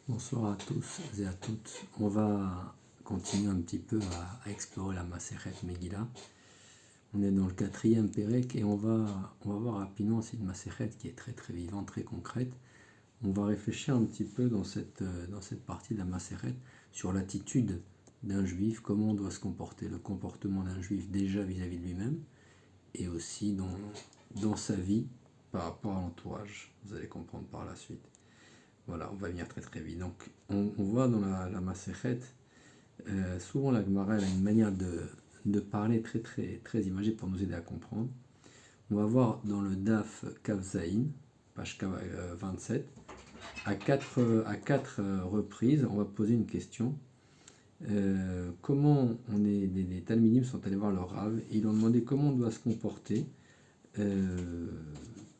Bonsoir à tous et à toutes. On va continuer un petit peu à explorer la Masechet Megillah. On est dans le quatrième Pérec et on va voir rapidement, c'est une Masechet qui est très très vivante, très concrète. On va réfléchir un petit peu dans cette partie de la Masechet sur l'attitude d'un juif, comment on doit se comporter, le comportement d'un juif déjà vis-à-vis de lui-même et aussi dans sa vie par rapport à l'entourage. Vous allez comprendre par la suite. Voilà, on va venir très très vite. Donc, on voit dans la Masechet, souvent la Gemara elle a une manière de parler très très très imagée pour nous aider à comprendre. On va voir dans le Daf Kavzaïn, page 27, à quatre reprises, on va poser une question. Comment les Talmidim sont allés voir leur Rav et ils ont demandé comment on doit se comporter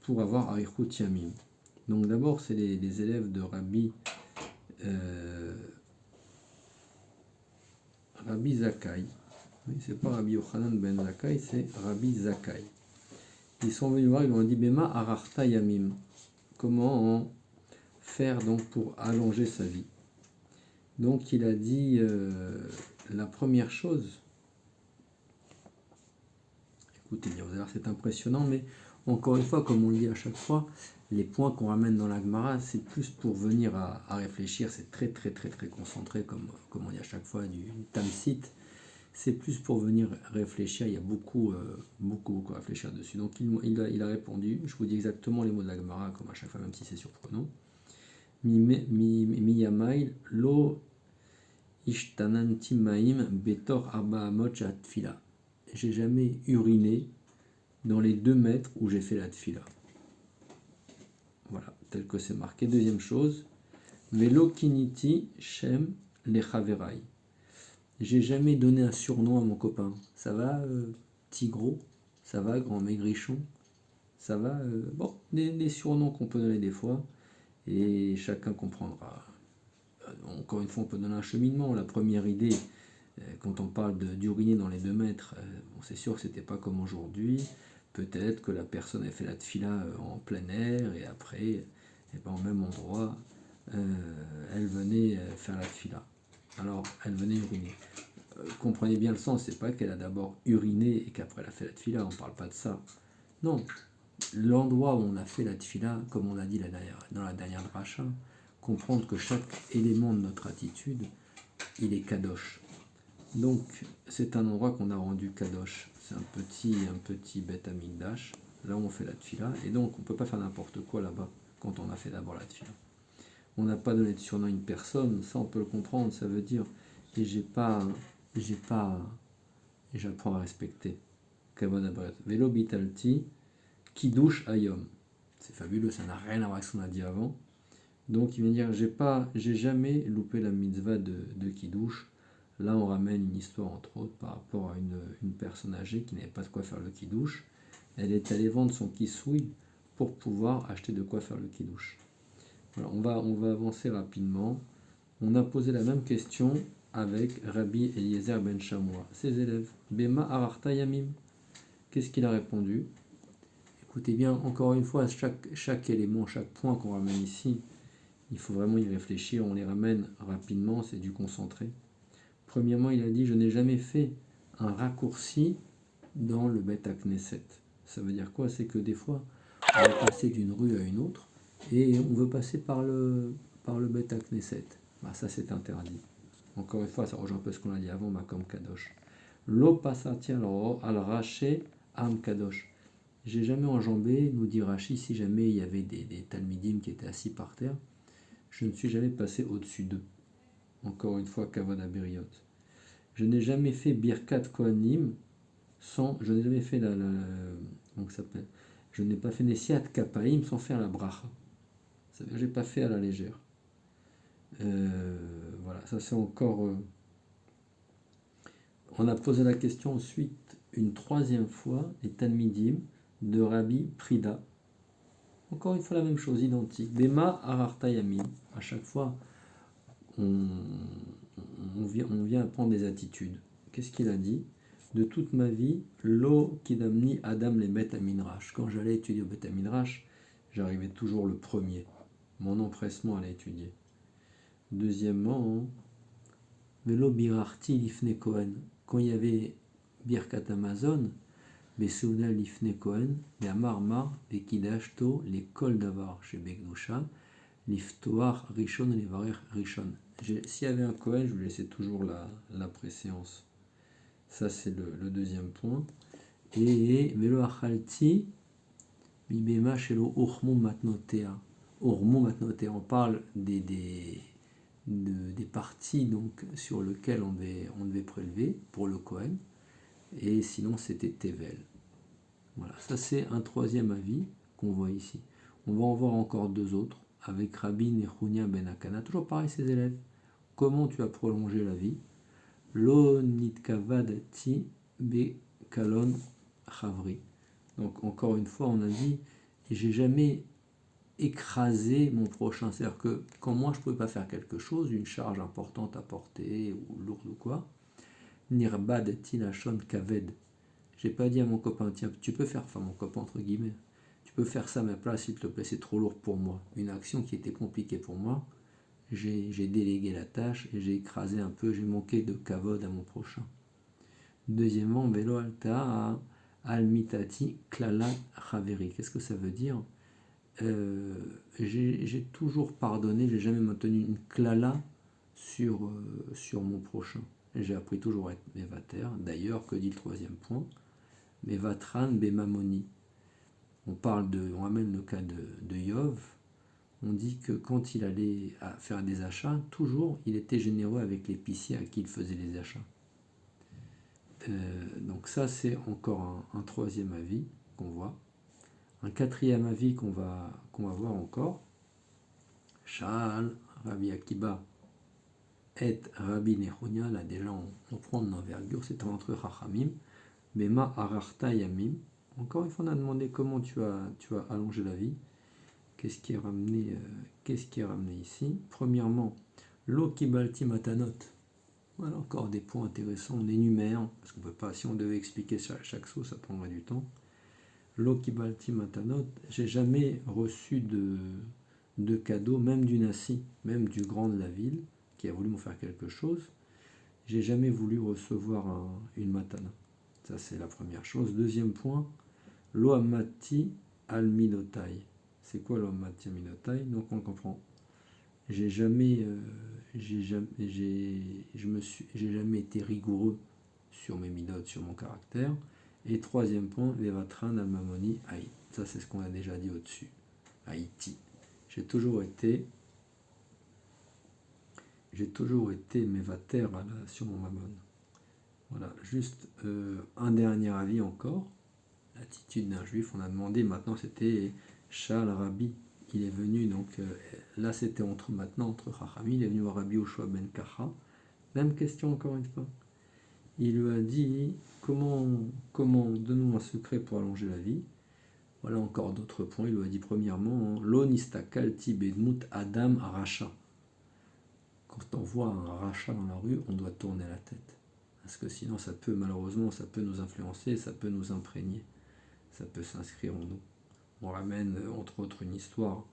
pour avoir Arichut Yamim. Donc d'abord, c'est les élèves de Rabbi Zakkai. Oui, c'est pas Rabbi Yochanan ben Zakkai, c'est Rabbi Zakkai. Ils sont venus voir, ils lui ont dit Bema Ararta Yamim. Comment faire donc pour allonger sa vie. Donc il a dit la première chose. Écoutez bien, vous allez voir, c'est impressionnant, mais encore une fois, comme on le dit à chaque fois, les points qu'on ramène dans la Gemara, c'est plus pour venir à réfléchir, c'est très très très très concentré, comme on dit à chaque fois, du tamsit. C'est plus pour venir réfléchir, il y a beaucoup à réfléchir dessus. Donc il a répondu, je vous dis exactement les mots de la Gemara, comme à chaque fois, même si c'est surprenant. Miyamail lo ishtananti maim betor arba amot atfila. J'ai jamais uriné dans les 2 mètres où j'ai fait la tfila. Voilà, tel que c'est marqué. Deuxième chose, velo kiniti shem lechaverai. J'ai jamais donné un surnom à mon copain. Ça va, petit gros? Ça va, grand maigrichon? Ça va? Bon, des surnoms qu'on peut donner des fois, et chacun comprendra. Encore une fois, on peut donner un cheminement. La première idée, quand on parle d'uriner dans les 2 mètres, bon, c'est sûr que c'était pas comme aujourd'hui. Peut-être que la personne a fait la tfila en plein air et après, et ben, au même endroit, elle venait faire la tfila. Alors, elle venait uriner. Comprenez bien le sens, c'est pas qu'elle a d'abord uriné et qu'après elle a fait la tfila, on parle pas de ça. Non, l'endroit où on a fait la tfila, comme on a dit dans la dernière dracha, comprendre que chaque élément de notre attitude, il est kadosh. Donc, c'est un endroit qu'on a rendu kadosh. C'est un petit beth amikdash, là où on fait la tfila, et donc on ne peut pas faire n'importe quoi là-bas, quand on a fait d'abord la tfila. On n'a pas donné de surnom à une personne, ça on peut le comprendre, ça veut dire, et j'apprends à respecter. Velo bitalti, kiddush ayom. C'est fabuleux, ça n'a rien à voir avec ce qu'on a dit avant. Donc il vient dire, j'ai jamais loupé la mitzvah de kiddush. Là, on ramène une histoire, entre autres, par rapport à une personne âgée qui n'avait pas de quoi faire le kiddush. Elle est allée vendre son kissoui pour pouvoir acheter de quoi faire le kiddush. Voilà, on va avancer rapidement. On a posé la même question avec Rabbi Eliezer ben Shamoua, ses élèves. Bema ararta yamim. Qu'est-ce qu'il a répondu? Écoutez bien, encore une fois, chaque élément, chaque point qu'on ramène ici, il faut vraiment y réfléchir. On les ramène rapidement, c'est du concentré. Premièrement, il a dit, je n'ai jamais fait un raccourci dans le Beth Knesset. Ça veut dire quoi? C'est que des fois, on va passer d'une rue à une autre et on veut passer par le Beth Knesset. Bah, ça, c'est interdit. Encore une fois, ça rejoint un peu ce qu'on a dit avant, comme Kadosh. Lo passati al raché am Kadosh. J'ai jamais enjambé, nous dit Rashi, si jamais il y avait des Talmidim qui étaient assis par terre, je ne suis jamais passé au-dessus d'eux. Encore une fois, Kavod Abiriot. Je n'ai jamais fait Birkat Kohanim je n'ai jamais fait comment ça s'appelle? Je n'ai pas fait Nesiat Kapaim sans faire la bracha. Ça veut dire que je n'ai pas fait à la légère. Voilà, ça c'est encore. On a posé la question ensuite une 3e fois, les Talmidim de Rabbi Prida. Encore une fois la même chose, identique. Bema Ararta Yamim. À chaque fois, on vient apprendre des attitudes. Qu'est-ce qu'il a dit? De toute ma vie, lo kidamni adam les bet aminrash. Quand j'allais étudier au bet aminrash, j'arrivais toujours le premier. Mon empressement à l'étudier. Deuxièmement, Velo birarti lifne Kohen. Quand il y avait Birkat Amazon, Besouda lifne Kohen, Be'amar mar, Bekidashto, les kol davar chez Bekdusha, Liftoar Rishon Levarer Rishon. S'il y avait un Kohen, je lui laissais toujours la préséance. Ça, c'est le deuxième point. Et Velo Achalti, Bibema Shelo Urmon Matnotea. Urmon Matnotea, on parle des parties donc, sur lesquelles on devait prélever pour le Kohen. Et sinon, c'était Tevel. Voilà, ça c'est un troisième avis qu'on voit ici. On va en voir encore deux autres avec Rabbi Nechunia ben Akana, toujours pareil ses élèves. Comment tu as prolongé la vie? Lo nitkavad ti be kalon chavri. Donc encore une fois, on a dit, j'ai jamais écrasé mon prochain. C'est-à-dire que quand moi je ne pouvais pas faire quelque chose, une charge importante à porter ou lourde ou quoi, nirbad ti lachon kaved. J'ai pas dit à mon copain, tiens, tu peux faire, enfin mon copain entre guillemets, tu peux faire ça à ma place, s'il te plaît, c'est trop lourd pour moi. Une action qui était compliquée pour moi, j'ai délégué la tâche et j'ai écrasé un peu, j'ai manqué de kavod à mon prochain. Deuxièmement, velo alta almitati klala chaveri. Qu'est-ce que ça veut dire? J'ai toujours pardonné, j'ai jamais maintenu une klala sur mon prochain. J'ai appris toujours à être mévater. D'ailleurs, que dit le troisième point? Mevatran bemamoni. On ramène le cas de Yov. On dit que quand il allait faire des achats, toujours il était généreux avec l'épicier à qui il faisait les achats. Donc ça c'est encore un troisième avis qu'on voit. Un quatrième avis qu'on va voir encore. Sha'al Rabbi Akiba et Rabbi Nechunia, là déjà on prend de l'envergure, c'est entre Chachamim. Bema ararta yamim. Encore une fois, on a demandé comment tu as allongé la vie. Qu'est-ce qui est ramené ici? Premièrement, lo kibalti matanot. Voilà encore des points intéressants. On énumère, parce qu'on peut pas, si on devait expliquer chaque chose, ça prendrait du temps. Lo kibalti matanot. J'ai jamais reçu de cadeau, même du nasi, même du grand de la ville, qui a voulu me faire quelque chose. J'ai jamais voulu recevoir une matana. Ça, c'est la première chose. Deuxième point, lo amati al minotai. C'est quoi lo amati al minotai? Donc on comprend. J'ai jamais été rigoureux sur mes midotes, sur mon caractère. Et troisième point, levatran al mamoni haït. Ça, c'est ce qu'on a déjà dit au-dessus. Haïti. J'ai toujours été mévater sur mon mammon. Voilà, juste un dernier avis encore. L'attitude d'un juif, on a demandé, maintenant c'était Shal Rabbi, il est venu, donc là c'était entre Chachami, il est venu voir Rabbi Oshua ben Kacha. Même question encore une fois. Il lui a dit, comment donne-nous un secret pour allonger la vie. Voilà encore d'autres points. Il lui a dit premièrement, Lo nistakal tibedmut adam aracha. Quand on voit un rachat dans la rue, on doit tourner la tête. Parce que sinon, malheureusement, ça peut nous influencer, ça peut nous imprégner, ça peut s'inscrire en nous. On ramène, entre autres, une histoire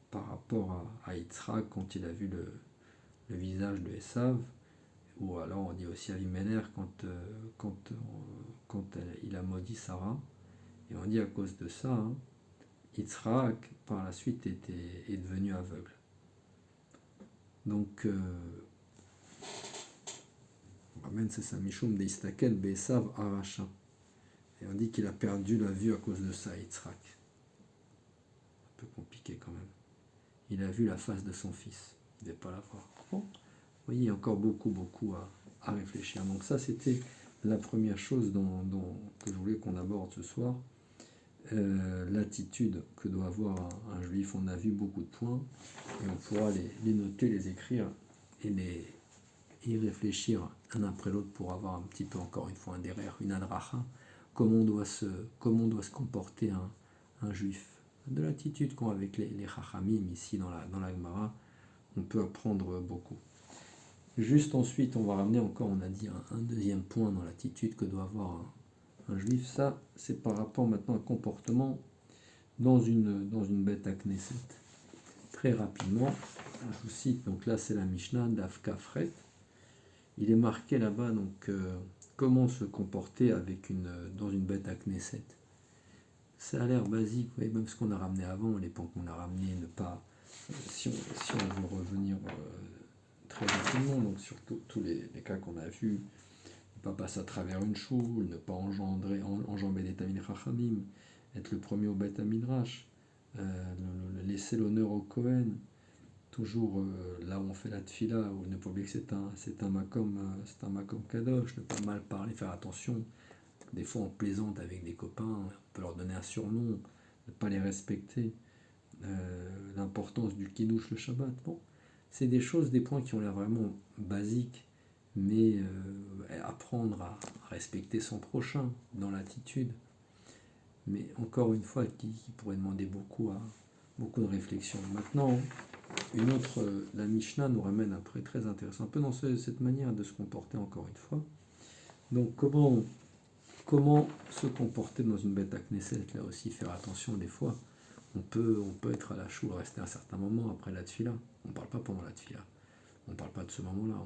par rapport à Yitzhak, quand il a vu le visage de Esav, ou alors on dit aussi à Avimelech quand il a maudit Sarah, et on dit à cause de ça, Yitzhak, par la suite, est devenu aveugle. Donc, on ramène c'est ça, Mishum de Istakel Besav Aracha. Et on dit qu'il a perdu la vue à cause de ça, Yitzhak. Un peu compliqué quand même. Il a vu la face de son fils. Il ne devait pas la voir. Bon, vous voyez, il y a encore beaucoup à réfléchir. Donc ça, c'était la première chose que je voulais qu'on aborde ce soir. L'attitude que doit avoir un juif. On a vu beaucoup de points et on pourra les noter, les écrire et y réfléchir un après l'autre pour avoir un petit peu, encore une fois, un derrière, une adracha. Comment doit se comporter un juif. De l'attitude qu'ont avec les chachamim ici dans la Gemara, on peut apprendre beaucoup. Juste ensuite, on va ramener encore, on a dit un deuxième point dans l'attitude que doit avoir un juif. Ça, c'est par rapport maintenant à un comportement dans une bête à Knesset. Très rapidement, je vous cite, donc là c'est la Mishnah d'Af Kafret. Il est marqué là-bas donc comment se comporter avec dans une bête à Knesset. Ça a l'air basique, vous voyez, même ce qu'on a ramené avant, les points qu'on a ramenés, ne pas, si on veut revenir très rapidement, donc sur tous les cas qu'on a vus, ne pas passer à travers une choule, ne pas enjamber des Tamil Chachamim, être le premier au Beth Midrash, laisser l'honneur au Kohen, toujours là où on fait la tfila, ou ne pas oublier que c'est un makom kadosh, ne pas mal parler, faire attention. Des fois on plaisante avec des copains, on peut leur donner un surnom, ne pas les respecter, l'importance du kiddush le Shabbat. Bon, c'est des choses, des points qui ont l'air vraiment basiques, mais apprendre à respecter son prochain dans l'attitude. Mais encore une fois, qui pourrait demander beaucoup de réflexion. Maintenant, la Mishnah nous ramène après très intéressant, un peu dans cette manière de se comporter encore une fois. Donc comment se comporter dans une bête à Knesset, là aussi faire attention des fois. On peut être à la choule, rester un certain moment après la tfila. On ne parle pas pendant la tfila. On ne parle pas de ce moment-là,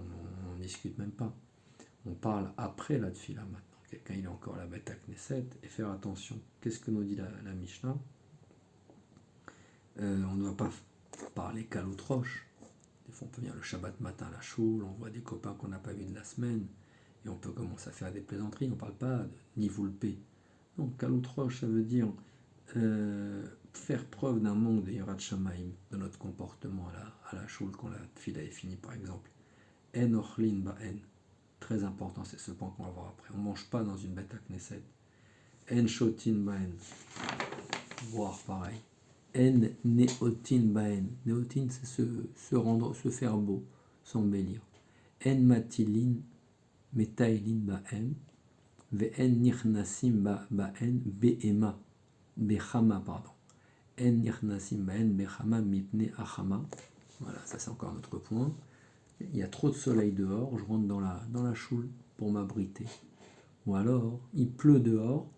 on discute même pas. On parle après la tfila maintenant. Quelqu'un il est encore à la bête à Knesset et faire attention. Qu'est-ce que nous dit la Mishnah? On ne doit pas parler qu'à l'autre roche. Des fois on peut venir le Shabbat matin à la choule, on voit des copains qu'on n'a pas vus de la semaine, et on peut commencer à faire des plaisanteries, on ne parle pas de nivoulpé. Donc kaloutroche, ça veut dire faire preuve d'un manque de Yirat Shamaim de notre comportement à la choule quand la tfila est finie par exemple. En ochlin ba'en, très important, c'est ce point qu'on va voir après. On ne mange pas dans une bête à Knesset. En shotin ba'en, boire pareil. En neotin ba'en, neotin c'est se faire beau, s'embellir. En matilin metailin ba'en, ve'en nichnasim ba'en be'ema, bechama, pardon. En nichnasim ba'en bechama mipne achama. Voilà, ça c'est encore un autre point. Il y a trop de soleil dehors, je rentre dans la choule pour m'abriter. Ou alors, il pleut dehors,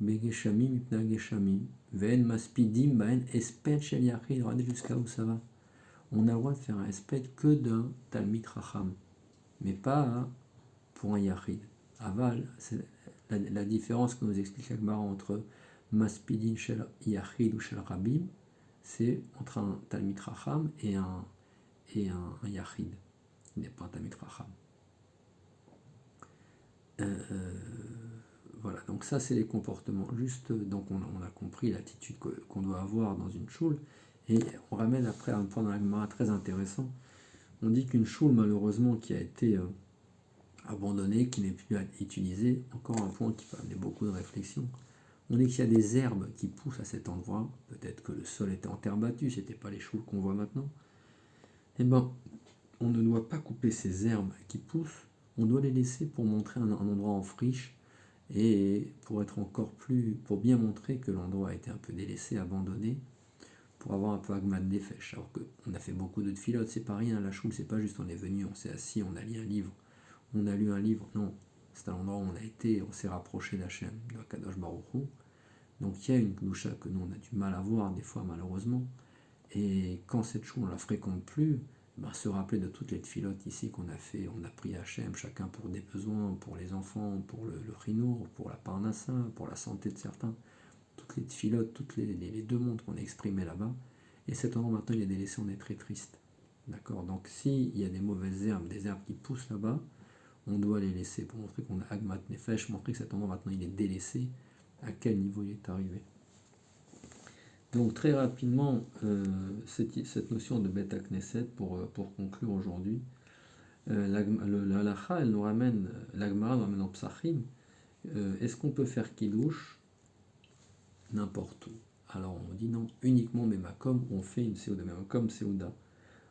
begeshamim mipne geshamim, ve'en maspidim ba'en espet shel yachid. Regardez jusqu'à où ça va. On a le droit de faire un espet que d'un talmid racham, mais pas pour un yachid. Aval, c'est la différence que nous explique Agmara entre maspidin shel yachid ou shel rabim, c'est entre un talmid racham et un yachid. Il n'est pas un talmid racham. Voilà, donc ça c'est les comportements. Juste, donc on a compris l'attitude qu'on doit avoir dans une choule, et on ramène après un point dans la Gemara très intéressant. On dit qu'une choule malheureusement qui a été abandonnée, qui n'est plus utilisée, encore un point qui peut amener beaucoup de réflexion. On dit qu'il y a des herbes qui poussent à cet endroit, peut-être que le sol était en terre battue, ce n'était pas les choules qu'on voit maintenant. Eh bien, on ne doit pas couper ces herbes qui poussent, on doit les laisser pour montrer un endroit en friche, et pour être encore plus, pour bien montrer que l'endroit a été un peu délaissé, abandonné, pour avoir un peu agmad nefesh. Alors qu'on a fait beaucoup de tfilotes, c'est pas rien, la choule c'est pas juste on est venu, on s'est assis, on a lu un livre, non, c'est un endroit où on a été, on s'est rapproché d'Hachem, de Kadosh Baruch Hu. Donc il y a une doucha que nous on a du mal à voir des fois malheureusement, et quand cette choule on la fréquente plus, se rappeler de toutes les tfilotes ici qu'on a fait, on a pris Hachem, chacun pour des besoins, pour les enfants, pour le chinour, pour la parnassa, pour la santé de certains, toutes les tfilotes, toutes les deux mondes qu'on a exprimées là-bas, et cet endroit maintenant il est délaissé, on est très triste. D'accord. Donc s'il y a des mauvaises herbes, des herbes qui poussent là-bas, on doit les laisser pour montrer qu'on a Agmat Nefesh, montrer que cet endroit maintenant il est délaissé, à quel niveau il est arrivé. Donc très rapidement, cette notion de Beth Knesset pour conclure aujourd'hui, la halakha, elle nous ramène, l'Agmara nous ramène en Psachim, est-ce qu'on peut faire Kiddush n'importe où? Alors on dit non, uniquement Memakom, on fait une Seuda, Memakom Seuda.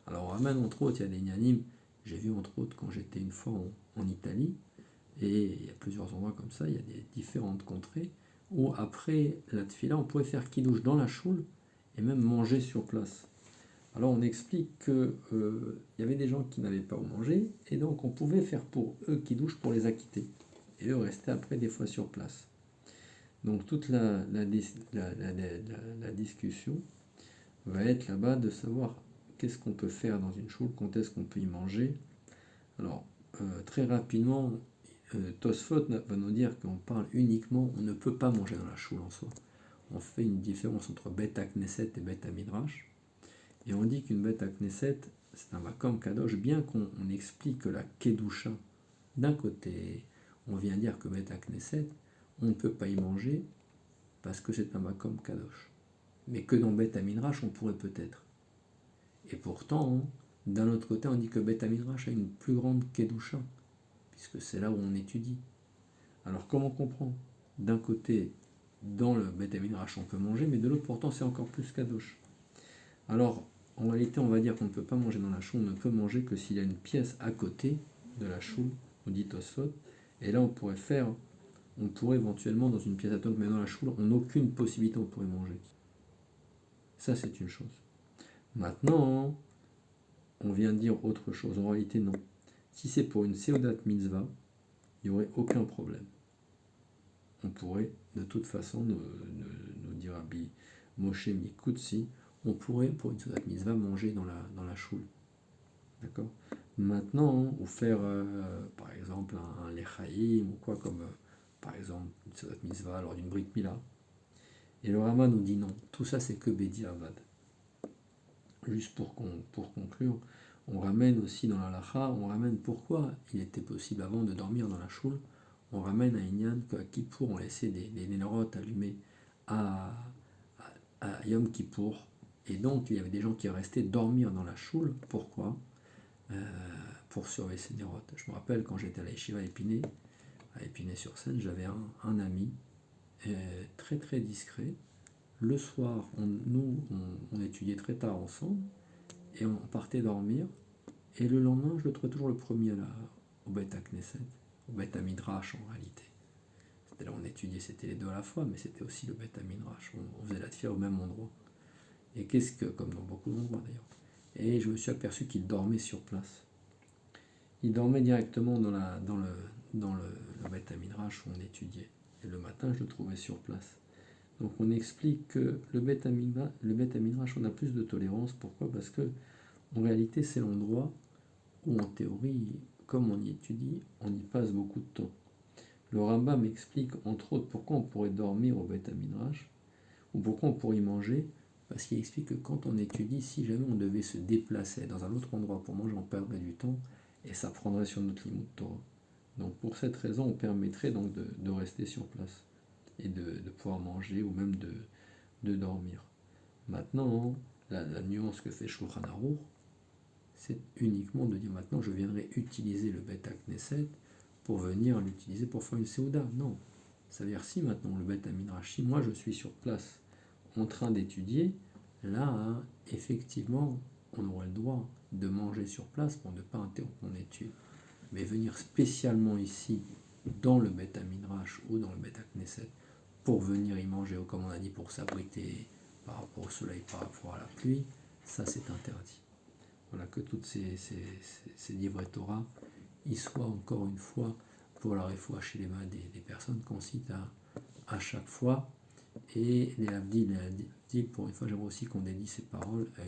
Alors on ramène entre autres, il y a des Nyanim, j'ai vu entre autres quand j'étais une fois en Italie, et il y a plusieurs endroits comme ça, il y a des différentes contrées, où après la tfila, on pouvait faire kidouche dans la choule, et même manger sur place. Alors on explique qu'il y avait des gens qui n'avaient pas où manger, et donc on pouvait faire pour eux kidouche pour les acquitter, et eux rester après des fois sur place. Donc toute la discussion va être là-bas de savoir qu'est-ce qu'on peut faire dans une choule, quand est-ce qu'on peut y manger. Alors, très rapidement, Tosfot va nous dire qu'on parle uniquement, on ne peut pas manger dans la choule en soi. On fait une différence entre Beth Knesset et Beth Midrash. Et on dit qu'une Beth Knesset, c'est un Makom Kadosh, bien qu'on explique que la Kedusha, d'un côté, on vient dire que Beth Knesset, on ne peut pas y manger parce que c'est un Makom Kadosh. Mais que dans Beth Midrash, on pourrait peut-être. Et pourtant, d'un autre côté, on dit que Beth Midrash a une plus grande Kedusha, puisque c'est là où on étudie. Alors comment on comprend? D'un côté, dans le Beth Midrash, on peut manger, mais de l'autre, pourtant, c'est encore plus Kadosh. Alors, en réalité, on va dire qu'on ne peut pas manger dans la choule, on ne peut manger que s'il y a une pièce à côté de la choule, on dit Tosfot, et là, on pourrait éventuellement, dans une pièce à côté, mais dans la choule, on n'a aucune possibilité, on pourrait manger. Ça, c'est une chose. Maintenant, on vient dire autre chose. En réalité, non. Si c'est pour une Seudat Mitzvah, il n'y aurait aucun problème. On pourrait, de toute façon, nous dire Rabbi Moshe Mikutsi, on pourrait, pour une Seudat Mitzvah, manger dans la choule. D'accord? Maintenant, ou faire, par exemple, un Lechaïm, ou quoi, comme, par exemple, une Seudat Mitzvah lors d'une Brit Mila. Et le Rama nous dit non. Tout ça, c'est que Bediavad. Juste pour conclure, on ramène aussi dans la lacha, on ramène pourquoi il était possible avant de dormir dans la choule. On ramène à Inyan qu'à Kippour, on laissait des nénorotes allumées à Yom Kippour. Et donc, il y avait des gens qui restaient dormir dans la choule. Pourquoi? Pour surveiller ces nénorotes. Je me rappelle quand j'étais à la Yeshiva à Épinay-sur-Seine, j'avais un ami très très discret. Le soir, on étudiait très tard ensemble et on partait dormir. Et le lendemain, je le trouvais toujours le premier au Beth Knesset, au Beth Midrash en réalité. C'était là où on étudiait, c'était les deux à la fois, mais c'était aussi le Beth Midrash. On faisait la tfila au même endroit. Et comme dans beaucoup d'endroits d'ailleurs. Et je me suis aperçu qu'il dormait sur place. Il dormait directement dans le Beth Midrash où on étudiait. Et le matin, je le trouvais sur place. Donc on explique que le Beth Midrash, on a plus de tolérance. Pourquoi? Parce que en réalité, c'est l'endroit où en théorie, comme on y étudie, on y passe beaucoup de temps. Le Rambam explique entre autres pourquoi on pourrait dormir au Beth Midrash, ou pourquoi on pourrait y manger, parce qu'il explique que quand on étudie, si jamais on devait se déplacer dans un autre endroit pour manger, on perdrait du temps, et ça prendrait sur notre limite Torah. Donc pour cette raison, on permettrait donc de rester sur place, et de pouvoir manger, ou même de dormir. Maintenant, la nuance que fait Shulchan Aruch, c'est uniquement de dire maintenant je viendrai utiliser le Beth Knesset pour venir l'utiliser pour faire une Seuda. Non. Ça veut dire si maintenant le Beth Midrash, si moi je suis sur place en train d'étudier, là, hein, effectivement, on aurait le droit de manger sur place pour ne pas interrompre mon étude. Mais venir spécialement ici, dans le Beth Midrash ou dans le Beth Knesset, pour venir y manger, ou comme on a dit, pour s'abriter par rapport au soleil, par rapport à la pluie, ça c'est interdit. Voilà, que toutes ces livres Torah, ils soient encore une fois pour la réfoua chez les mains des personnes qu'on cite à chaque fois. Et les Avdil, pour une fois, j'aimerais aussi qu'on dédie ces paroles à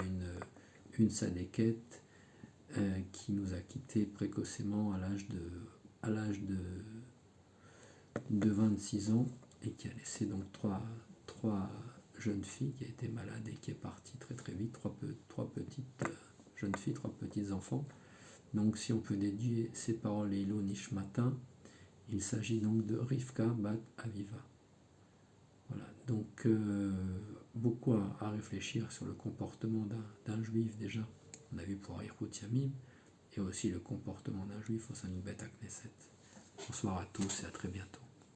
une Sadeket qui nous a quittés précocement à l'âge de 26 ans et qui a laissé donc trois jeunes filles, qui a été malade et qui est partie très très vite, trois petites jeunes filles, trois petits enfants. Donc si on peut déduire ces paroles et Ilo Nishmata, il s'agit donc de Rivka Bat Aviva. Voilà, donc beaucoup à réfléchir sur le comportement d'un juif déjà. On a vu pour Arichut Yamim, et aussi le comportement d'un juif au sein du Beth Knesset. Bonsoir à tous et à très bientôt.